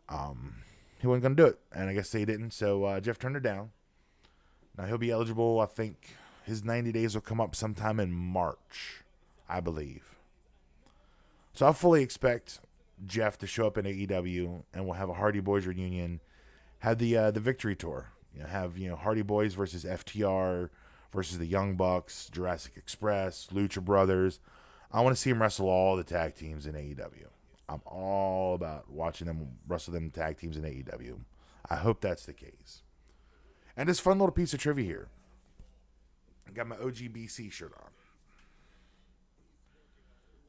he wasn't going to do it. And I guess they didn't. So Jeff turned it down. Now he'll be eligible. I think his 90 days will come up sometime in March, I believe. So I fully expect Jeff to show up in AEW, and we'll have a Hardy Boys reunion. Have the victory tour. Have Hardy Boys versus FTR versus the Young Bucks, Jurassic Express, Lucha Brothers. I want to see him wrestle all the tag teams in AEW. I'm all about watching them wrestle them tag teams in AEW. I hope that's the case. And this fun little piece of trivia here. I got my OGBC shirt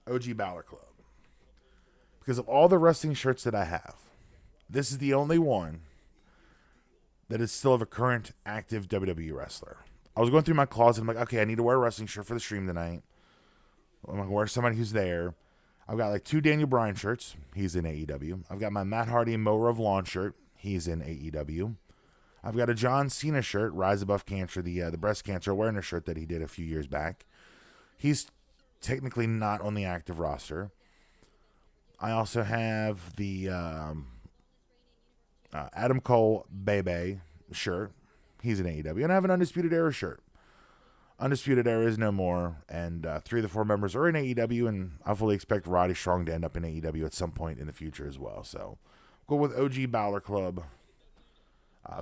on. OG Balor Club. Because of all the wrestling shirts that I have, this is the only one that is still of a current active WWE wrestler. I was going through my closet. I'm like, okay, I need to wear a wrestling shirt for the stream tonight. I'm going to wear somebody who's there. I've got like 2 Daniel Bryan shirts. He's in AEW. I've got my Matt Hardy Mower of Lawn shirt. He's in AEW. I've got a John Cena shirt, Rise Above Cancer, the breast cancer awareness shirt that he did a few years back. He's technically not on the active roster. I also have the Adam Cole Bebe shirt. He's in AEW. And I have an Undisputed Era shirt. Undisputed Era is no more. And 3 of the 4 members are in AEW. And I fully expect Roddy Strong to end up in AEW at some point in the future as well. So go with OG Balor Club.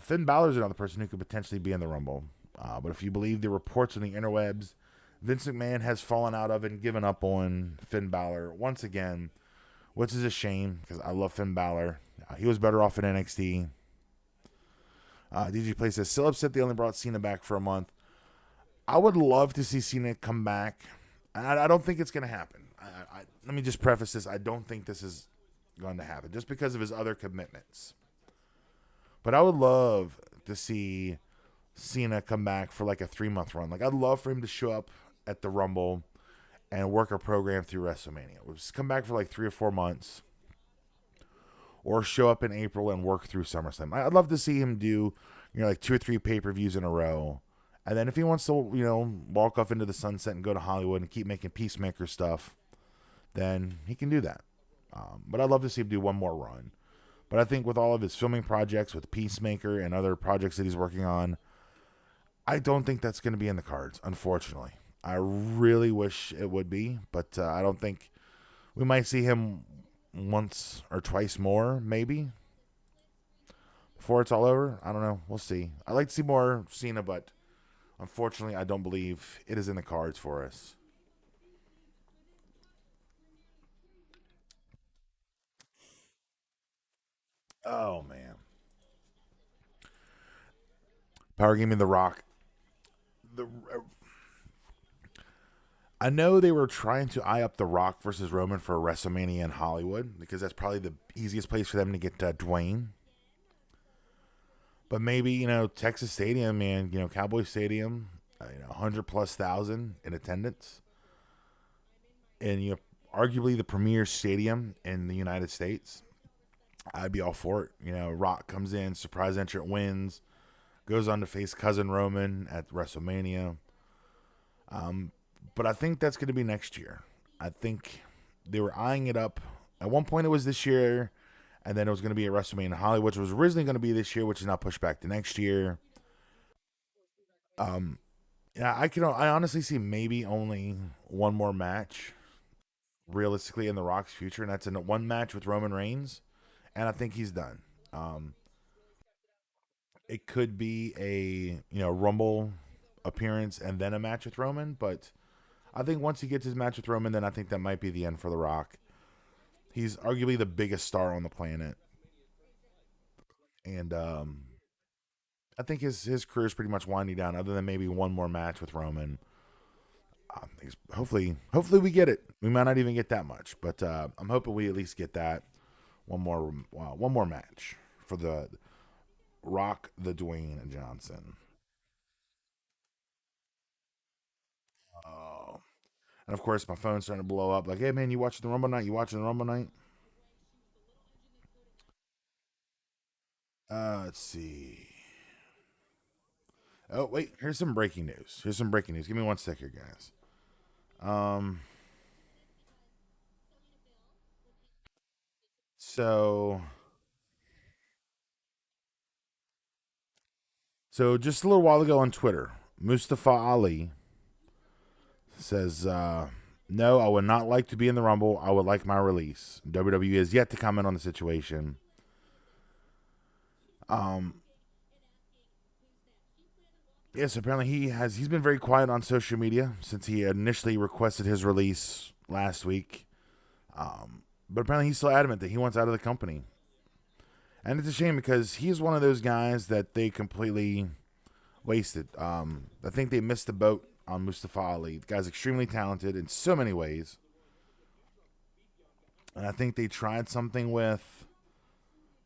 Finn Balor is another person who could potentially be in the Rumble. But if you believe the reports on the interwebs, Vince McMahon has fallen out of and given up on Finn Balor once again, which is a shame because I love Finn Balor. He was better off in NXT. DG Play says, still upset they only brought Cena back for a month. I would love to see Cena come back. I don't think it's going to happen. Let me just preface this. I don't think this is going to happen just because of his other commitments. But I would love to see Cena come back for like a 3-month run. Like I'd love for him to show up at the Rumble and work a program through WrestleMania. We'll just come back for like 3 or 4 months. Or show up in April and work through SummerSlam. I'd love to see him do, like 2 or 3 pay-per-views in a row. And then if he wants to, walk off into the sunset and go to Hollywood and keep making Peacemaker stuff, then he can do that. But I'd love to see him do one more run. But I think with all of his filming projects, with Peacemaker and other projects that he's working on, I don't think that's going to be in the cards, unfortunately. I really wish it would be, but I don't think we might see him once or twice more, maybe, before it's all over. I don't know. We'll see. I'd like to see more Cena, but unfortunately, I don't believe it is in the cards for us. Oh, man. Power Gaming The Rock. I know they were trying to eye up The Rock versus Roman for WrestleMania in Hollywood because that's probably the easiest place for them to get Dwayne. But maybe, Texas Stadium and, Cowboy Stadium, 100 plus thousand in attendance. And, arguably the premier stadium in the United States. I'd be all for it. Rock comes in, surprise entrant wins, goes on to face Cousin Roman at WrestleMania. But I think that's going to be next year. I think they were eyeing it up. At one point it was this year, and then it was going to be at WrestleMania in Hollywood, which was originally going to be this year, which is now pushed back to next year. Yeah, I honestly see maybe only one more match realistically in The Rock's future, and that's in one match with Roman Reigns, and I think he's done. It could be a Rumble appearance and then a match with Roman, but I think once he gets his match with Roman, then I think that might be the end for The Rock. He's arguably the biggest star on the planet, and I think his career is pretty much winding down. Other than maybe one more match with Roman, hopefully we get it. We might not even get that much, but I'm hoping we at least get that one more match for the Rock, the Dwayne Johnson. Oh, and of course my phone's starting to blow up. Like, hey man, you watching the Rumble night? You watching the Rumble night? Let's see. Oh wait, here's some breaking news. Give me one sec here, guys. Um, so so just a little while ago on Twitter, Mustafa Ali says, "No, I would not like to be in the Rumble. I would like my release." WWE has yet to comment on the situation. Um, yes, apparently he's been very quiet on social media since he initially requested his release last week. But apparently he's still adamant that he wants out of the company, and it's a shame because he's one of those guys that they completely wasted. I think they missed the boat on Mustafa Ali. The guy's extremely talented in so many ways, and I think they tried something with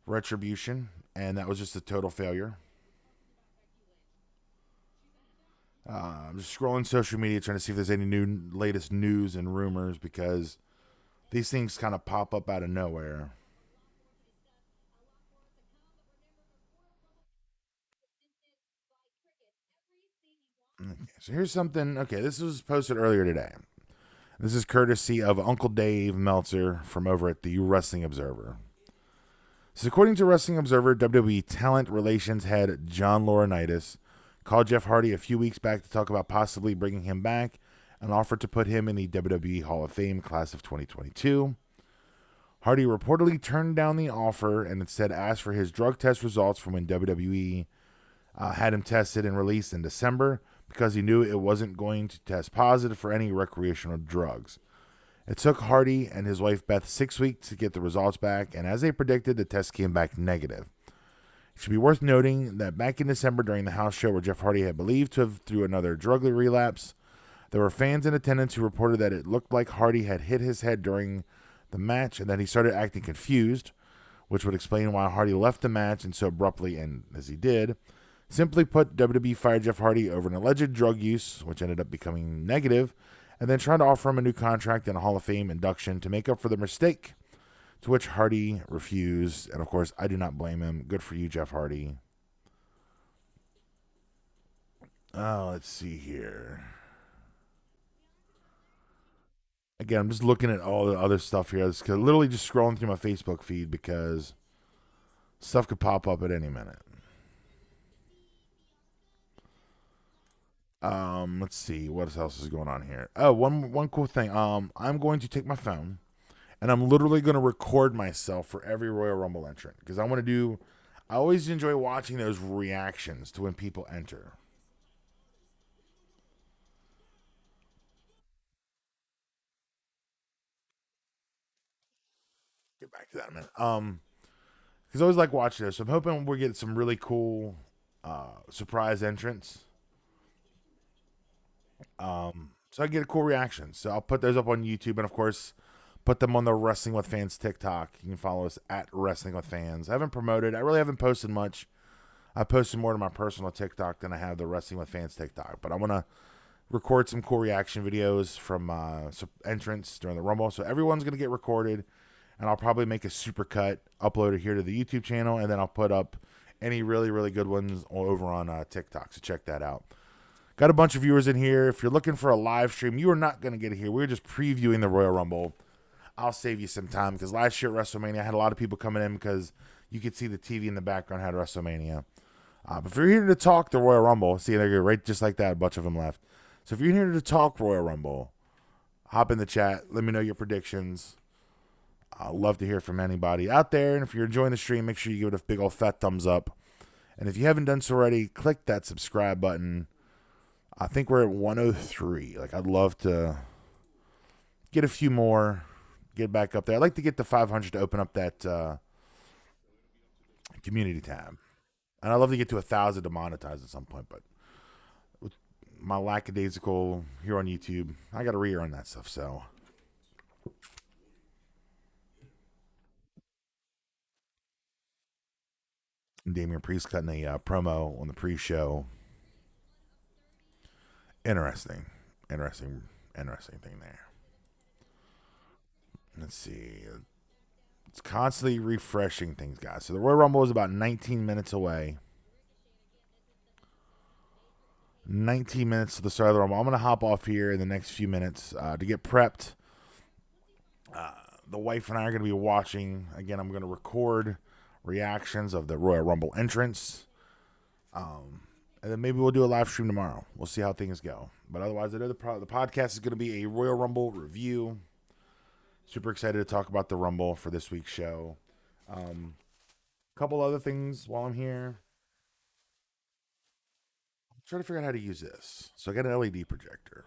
Retribution, and that was just a total failure. I'm just scrolling social media trying to see if there's any new latest news and rumors because these things kind of pop up out of nowhere. Okay, so here's something. Okay, this was posted earlier today. This is courtesy of Uncle Dave Meltzer from over at the Wrestling Observer. So, according to Wrestling Observer, WWE talent relations head John Laurinaitis called Jeff Hardy a few weeks back to talk about possibly bringing him back and offered to put him in the WWE Hall of Fame class of 2022. Hardy reportedly turned down the offer and instead asked for his drug test results from when WWE had him tested and released in December because he knew it wasn't going to test positive for any recreational drugs. It took Hardy and his wife Beth 6 weeks to get the results back, and as they predicted, the test came back negative. It should be worth noting that back in December during the house show where Jeff Hardy had believed to have through another drug relapse, there were fans in attendance who reported that it looked like Hardy had hit his head during the match and that he started acting confused, which would explain why Hardy left the match and so abruptly and as he did. Simply put, WWE fired Jeff Hardy over an alleged drug use, which ended up becoming negative, and then tried to offer him a new contract and a Hall of Fame induction to make up for the mistake, to which Hardy refused. And of course, I do not blame him. Good for you, Jeff Hardy. Let's see here. Again, I'm just looking at all the other stuff here. I was literally just scrolling through my Facebook feed because stuff could pop up at any minute. Let's see what else is going on here. Oh, one cool thing. I'm going to take my phone and I'm literally going to record myself for every Royal Rumble entrant because I want to do. I always enjoy watching those reactions to when people enter. Get back to that in a minute. Because I always like watching this. So I'm hoping we're getting some really cool surprise entrants. So I get a cool reaction. So I'll put those up on YouTube and of course put them on the Wrestling with Fans TikTok. You can follow us at Wrestling with Fans. I haven't promoted. I really haven't posted much. I posted more to my personal TikTok than I have the Wrestling with Fans TikTok. But I want to record some cool reaction videos from entrance during the Rumble. So everyone's going to get recorded, and I'll probably make a super cut, upload it here to the YouTube channel, and then I'll put up any really, really good ones over on TikTok. So check that out. Got a bunch of viewers in here. If you're looking for a live stream, you are not going to get it here. We're just previewing the Royal Rumble. I'll save you some time because last year at WrestleMania, I had a lot of people coming in because you could see the TV in the background had WrestleMania. But if you're here to talk the Royal Rumble, see, they're right just like that. A bunch of them left. So if you're here to talk Royal Rumble, hop in the chat. Let me know your predictions. I'd love to hear from anybody out there. And if you're enjoying the stream, make sure you give it a big old fat thumbs up. And if you haven't done so already, click that subscribe button. I think we're at 103. Like, I'd love to get a few more, get back up there. I'd like to get to 500 to open up that community tab. And I'd love to get to 1,000 to monetize at some point, but with my lackadaisical here on YouTube, I got to re-earn that stuff, so. Damian Priest cutting a promo on the pre-show. Interesting. Interesting thing there. Let's see. It's constantly refreshing things, guys. So the Royal Rumble is about 19 minutes away. 19 minutes to the start of the Rumble. I'm going to hop off here in the next few minutes to get prepped. The wife and I are going to be watching. Again, I'm going to record reactions of the Royal Rumble entrance. And then maybe we'll do a live stream tomorrow. We'll see how things go. But otherwise, I know the podcast is going to be a Royal Rumble review. Super excited to talk about the Rumble for this week's show. A couple other things while I'm here. I'm trying to figure out how to use this. So I got an LED projector.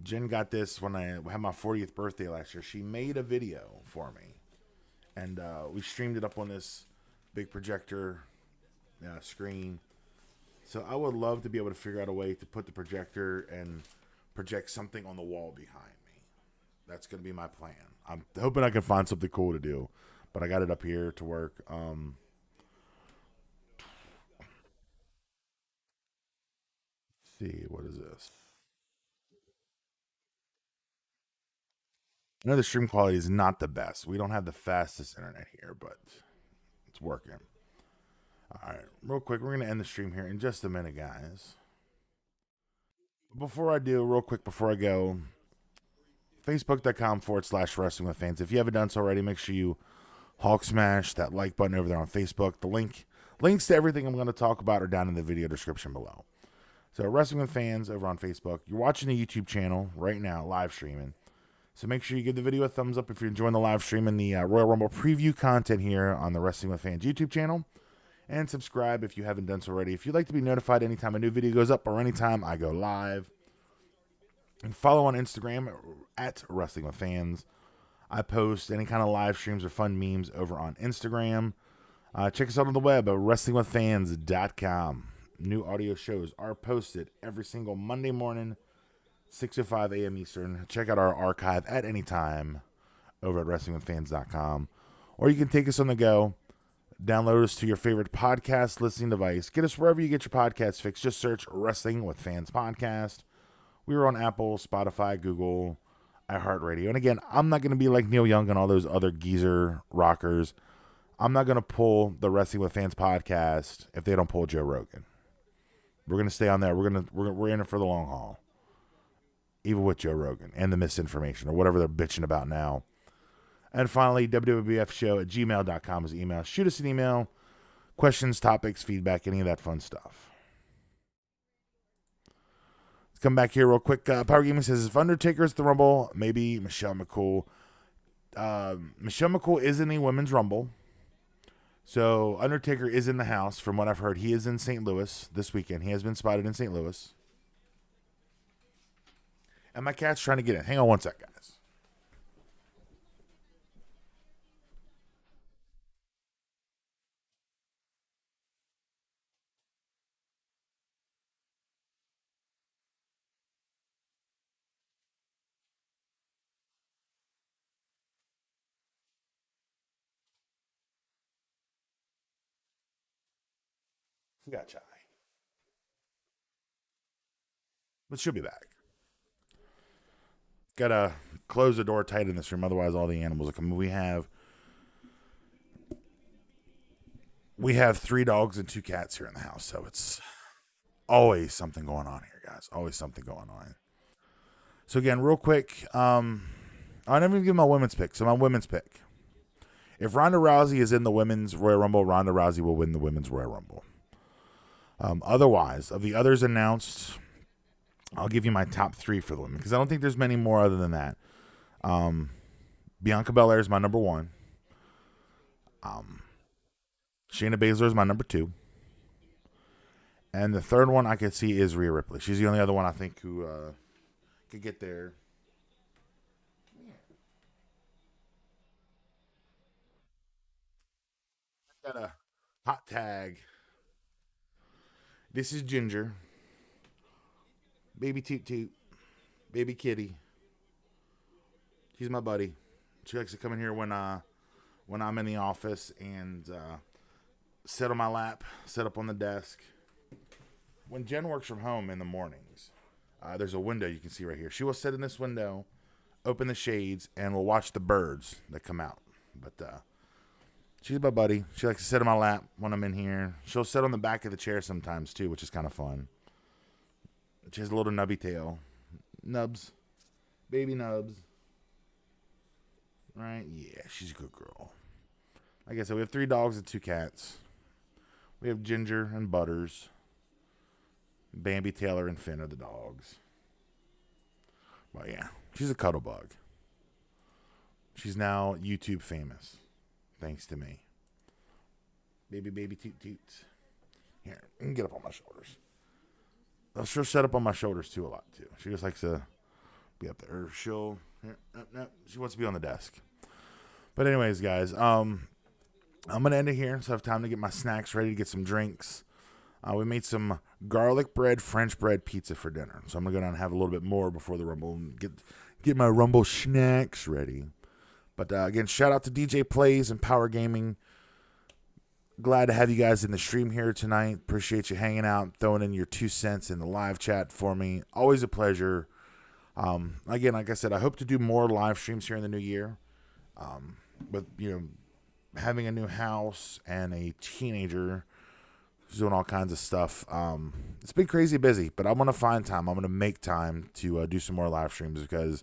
Jen got this when I had my 40th birthday last year. She made a video for me. And we streamed it up on this big projector screen. So I would love to be able to figure out a way to put the projector and project something on the wall behind me. That's going to be my plan. I'm hoping I can find something cool to do, but I got it up here to work. Let's see, what is this? I know the stream quality is not the best. We don't have the fastest internet here, but it's working. All right, real quick, we're going to end the stream here in just a minute, guys. Before I do, real quick, before I go, Facebook.com/wrestling with fans. If you haven't done so already, make sure you Hulk smash that like button over there on Facebook. The links to everything I'm going to talk about are down in the video description below. So Wrestling with Fans over on Facebook. You're watching the YouTube channel right now, live streaming. So make sure you give the video a thumbs up if you're enjoying the live stream and the Royal Rumble preview content here on the Wrestling with Fans YouTube channel. And subscribe if you haven't done so already. If you'd like to be notified anytime a new video goes up or anytime I go live. And follow on Instagram at Wrestling with Fans. I post any kind of live streams or fun memes over on Instagram. Check us out on the web at WrestlingWithFans.com. New audio shows are posted every single Monday morning, 6:05 a.m. Eastern. Check out our archive at any time over at WrestlingWithFans.com. Or you can take us on the go. Download us to your favorite podcast listening device. Get us wherever you get your podcasts fixed. Just search Wrestling with Fans Podcast. We were on Apple, Spotify, Google, iHeartRadio. And again, I'm not going to be like Neil Young and all those other geezer rockers. I'm not going to pull the Wrestling with Fans podcast if they don't pull Joe Rogan. We're going to stay on there. We're in it for the long haul. Even with Joe Rogan and the misinformation or whatever they're bitching about now. And finally, wwbfshow@gmail.com is email. Shoot us an email. Questions, topics, feedback, any of that fun stuff. Let's come back here real quick. Power Gaming says, if Undertaker's at the Rumble, maybe Michelle McCool. Michelle McCool is in the Women's Rumble. So Undertaker is in the house. From what I've heard, he is in St. Louis this weekend. He has been spotted in St. Louis. And my cat's trying to get in. Hang on one sec, guys. We got Chai. But she'll be back. Gotta close the door tight in this room, otherwise all the animals will come. We have 3 dogs and 2 cats here in the house, so it's always something going on here, guys. Always something going on. So again, real quick, I never even give my women's pick. So my women's pick. If Ronda Rousey is in the women's Royal Rumble, Ronda Rousey will win the women's Royal Rumble. Otherwise, of the others announced, I'll give you my top 3 for the women because I don't think there's many more other than that. Bianca Belair is my number 1. Shayna Baszler is my number 2. And the third one I could see is Rhea Ripley. She's the only other one I think who could get there. Got a hot tag. This is Ginger. Baby Toot Toot. Baby Kitty. She's my buddy. She likes to come in here when I'm in the office and sit on my lap, sit up on the desk. When Jen works from home in the mornings, there's a window you can see right here. She will sit in this window, open the shades, and we'll watch the birds that come out. But She's my buddy. She likes to sit on my lap when I'm in here. She'll sit on the back of the chair sometimes too, which is kind of fun. She has a little nubby tail. Nubs. Baby Nubs. Right? Yeah, she's a good girl. Like I said, we have 3 dogs and 2 cats. We have Ginger and Butters. Bambi, Taylor, and Finn are the dogs. Well, yeah, she's a cuddle bug. She's now YouTube famous, thanks to me. Baby toot toots. Here, you can get up on my shoulders. She'll set up on my shoulders too a lot too. She just likes to be up there. She'll, no, she wants to be on the desk. But anyways, guys, I'm gonna end it here, so I have time to get my snacks ready, to get some drinks. We made some garlic bread, French bread pizza for dinner. So I'm going to go down and have a little bit more before the Rumble and get my Rumble snacks ready. But again, shout out to DJ Plays and Power Gaming. Glad to have you guys in the stream here tonight. Appreciate you hanging out, throwing in your 2 cents in the live chat for me. Always a pleasure. Again, like I said, I hope to do more live streams here in the new year. But, having a new house and a teenager doing all kinds of stuff. It's been crazy busy, but I'm going to find time. I'm going to make time to do some more live streams because,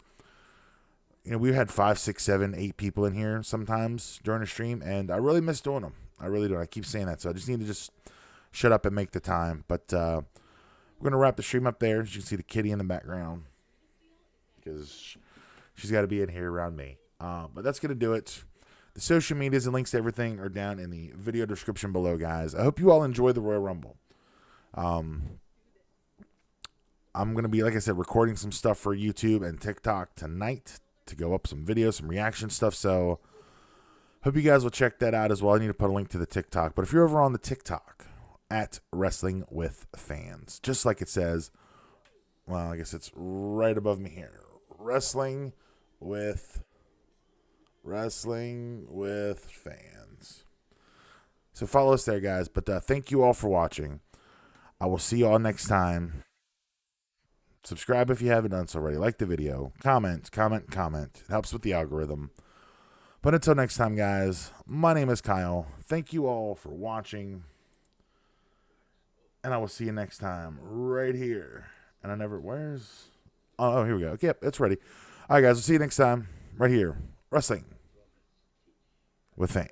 we've had 5, 6, 7, 8 people in here sometimes during a stream, and I really miss doing them. I really do. I keep saying that, so I just need to just shut up and make the time. But we're going to wrap the stream up there. As you can see the kitty in the background because she's got to be in here around me. But that's going to do it. The social medias and links to everything are down in the video description below, guys. I hope you all enjoy the Royal Rumble. I'm going to be, like I said, recording some stuff for YouTube and TikTok tonight to go up some videos, some reaction stuff. So hope you guys will check that out as well. I need to put a link to the TikTok. But if you're over on the TikTok, at Wrestling with Fans, just like it says, well, I guess it's right above me here. Wrestling with Fans. So follow us there, guys. But thank you all for watching. I will see you all next time. Subscribe if you haven't done so already. Like the video. Comment. It helps with the algorithm. But until next time, guys, my name is Kyle. Thank you all for watching. And I will see you next time right here. And where's... Oh, here we go. Yep, it's ready. All right, guys, we'll see you next time right here. Wrestling with Fans.